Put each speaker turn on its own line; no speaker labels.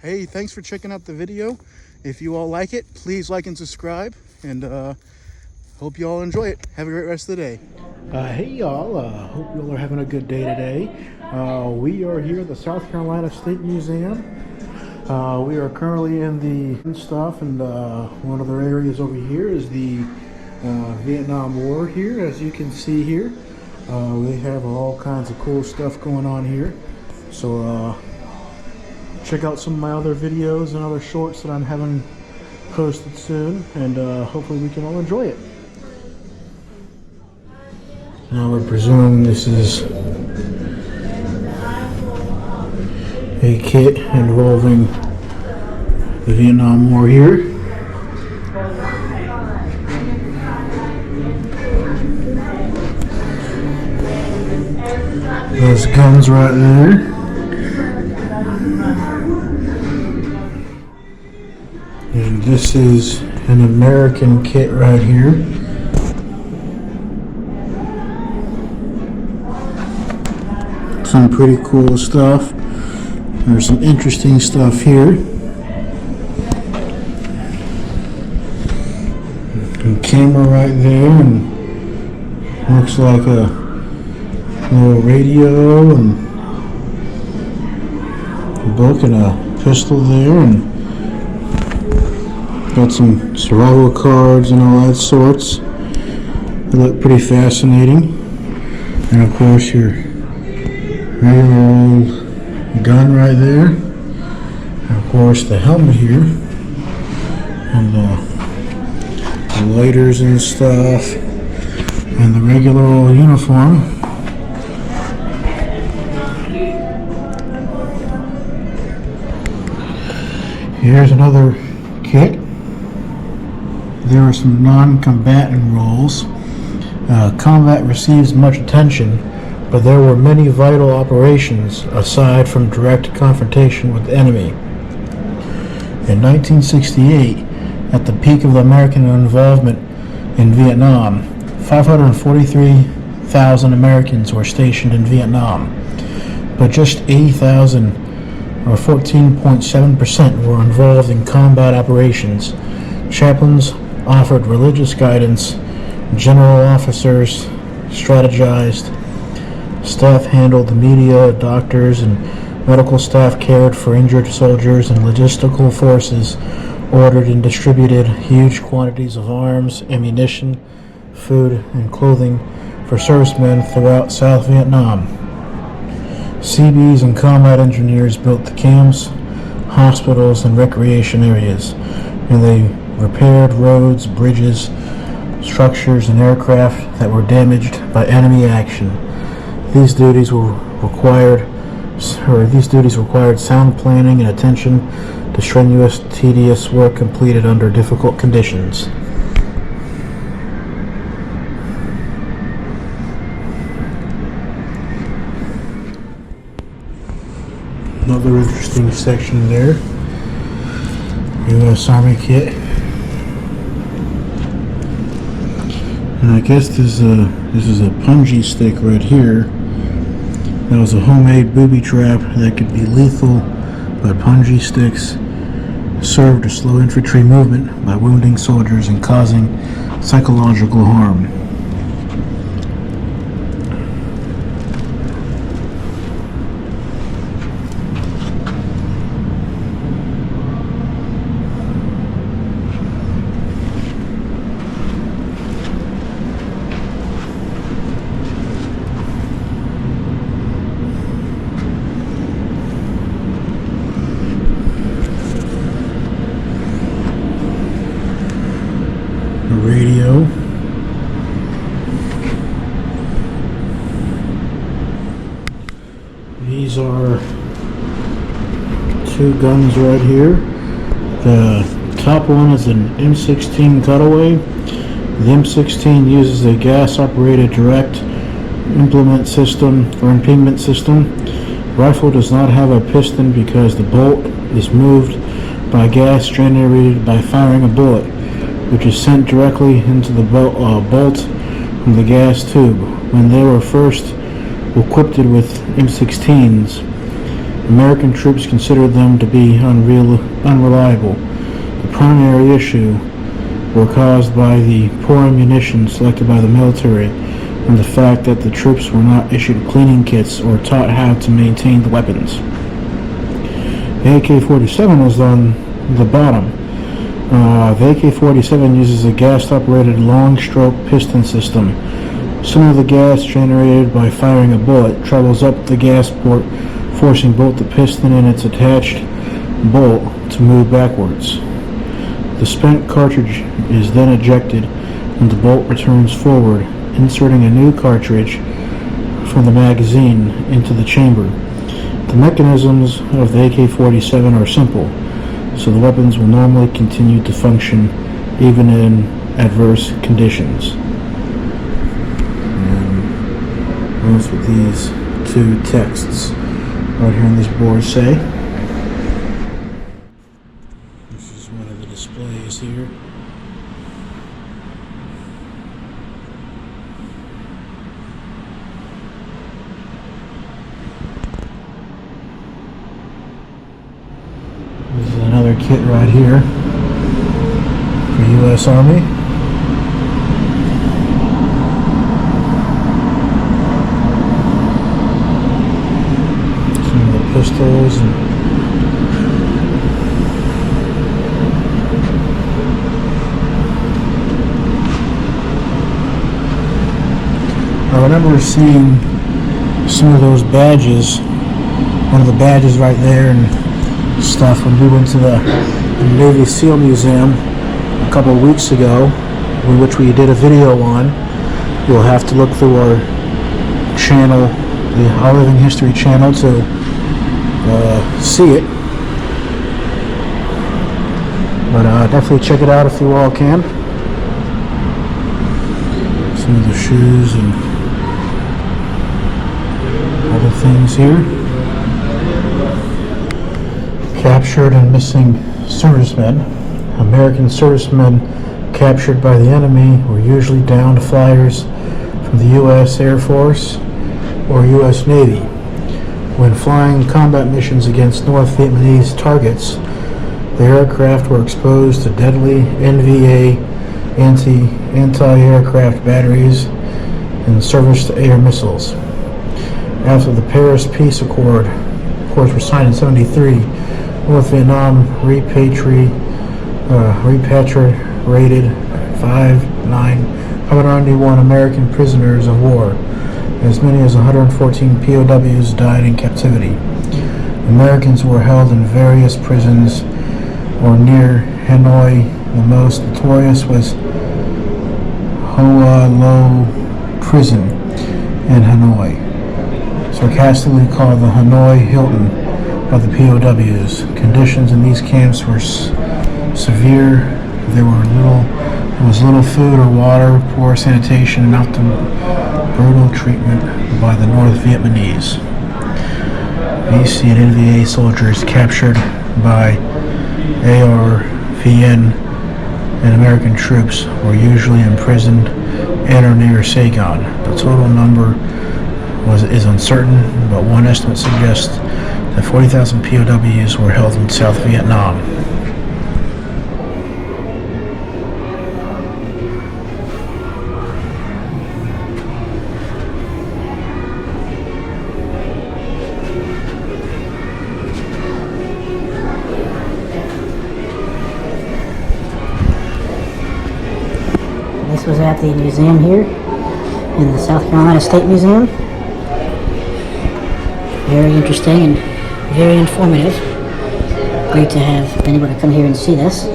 Hey, thanks for checking out the video. If you all like it, please like and subscribe, and hope you all enjoy it. Have a great rest of the day.
Hey y'all, hope you all are having a good day today. We are here at the South Carolina State Museum. We are currently in the stuff, and one of the areas over here is the Vietnam War here, as you can see here. We have all kinds of cool stuff going on here. So check out some of my other videos and other shorts that I'm having posted soon, and hopefully we can all enjoy it. Now we're presuming this is a kit involving the Vietnam War here. Those guns right there. And this is an American kit right here. Some pretty cool stuff. There's some interesting stuff here. A camera right there, and looks like a little radio and a book and a pistol there, and got some survival cards and all that sorts. They look pretty fascinating. And of course your regular old gun right there. And of course the helmet here. And the lighters and stuff. And the regular old uniform. Here's another kit. There are some non-combatant roles. Combat receives much attention, but there were many vital operations aside from direct confrontation with the enemy. In 1968, at the peak of the American involvement in Vietnam, 543,000 Americans were stationed in Vietnam, but just 80,000, or 14.7%, were involved in combat operations. Chaplains offered religious guidance, general officers strategized, staff handled the media, doctors and medical staff cared for injured soldiers, and logistical forces ordered and distributed huge quantities of arms, ammunition, food, and clothing for servicemen throughout South Vietnam. Seabees and combat engineers built the camps, hospitals, and recreation areas, and they repaired roads, bridges, structures, and aircraft that were damaged by enemy action. These duties required sound planning and attention to strenuous, tedious work completed under difficult conditions. Another interesting section there. U.S. Army kit. And I guess this is a punji stick right here. That was a homemade booby trap that could be lethal, but punji sticks served to slow infantry movement by wounding soldiers and causing psychological harm. Radio. These are two guns right here. The top one is an M16 cutaway. The M16 uses a gas-operated direct implement system. The rifle does not have a piston because the bolt is moved by gas generated by firing a bullet, which is sent directly into the bolt from the gas tube. When they were first equipped with M16s, American troops considered them to be unreliable. The primary issue were caused by the poor ammunition selected by the military and the fact that the troops were not issued cleaning kits or taught how to maintain the weapons. The AK-47 was on the bottom. The AK-47 uses a gas-operated long-stroke piston system. Some of the gas generated by firing a bullet travels up the gas port, forcing both the piston and its attached bolt to move backwards. The spent cartridge is then ejected and the bolt returns forward, inserting a new cartridge from the magazine into the chamber. The mechanisms of the AK-47 are simple, so the weapons will normally continue to function even in adverse conditions. And that's what these two texts right here on these boards say. This is one of the displays here. This is another kit right here for U.S. Army. Some of the pistols and I remember seeing some of those badges, one of the badges right there and stuff when we went to the Navy SEAL Museum a couple of weeks ago, which we did a video on. You'll have to look through our channel, the Our Living History channel, to see it. But definitely check it out if you all can. Some of the shoes and other things here. Captured and missing servicemen. American servicemen captured by the enemy were usually downed flyers from the U.S. Air Force or U.S. Navy. When flying combat missions against North Vietnamese targets, the aircraft were exposed to deadly NVA anti-aircraft batteries and surface-to-air missiles. After the Paris Peace Accords were signed in 1973, North Vietnam repatriated 591 American prisoners of war. As many as 114 POWs died in captivity. Americans were held in various prisons or near Hanoi. The most notorious was Hoa Lo Prison in Hanoi, sarcastically called the Hanoi Hilton by the POWs. Conditions in these camps were severe. There was little food or water, poor sanitation, and often brutal treatment by the North Vietnamese. VC and NVA soldiers captured by ARVN and American troops were usually imprisoned in or near Saigon. The total number is uncertain, but one estimate suggests that 40,000 POWs were held in South Vietnam.
This was at the museum here in the South Carolina State Museum. Very interesting and very informative. Great to have been able to come here and see this.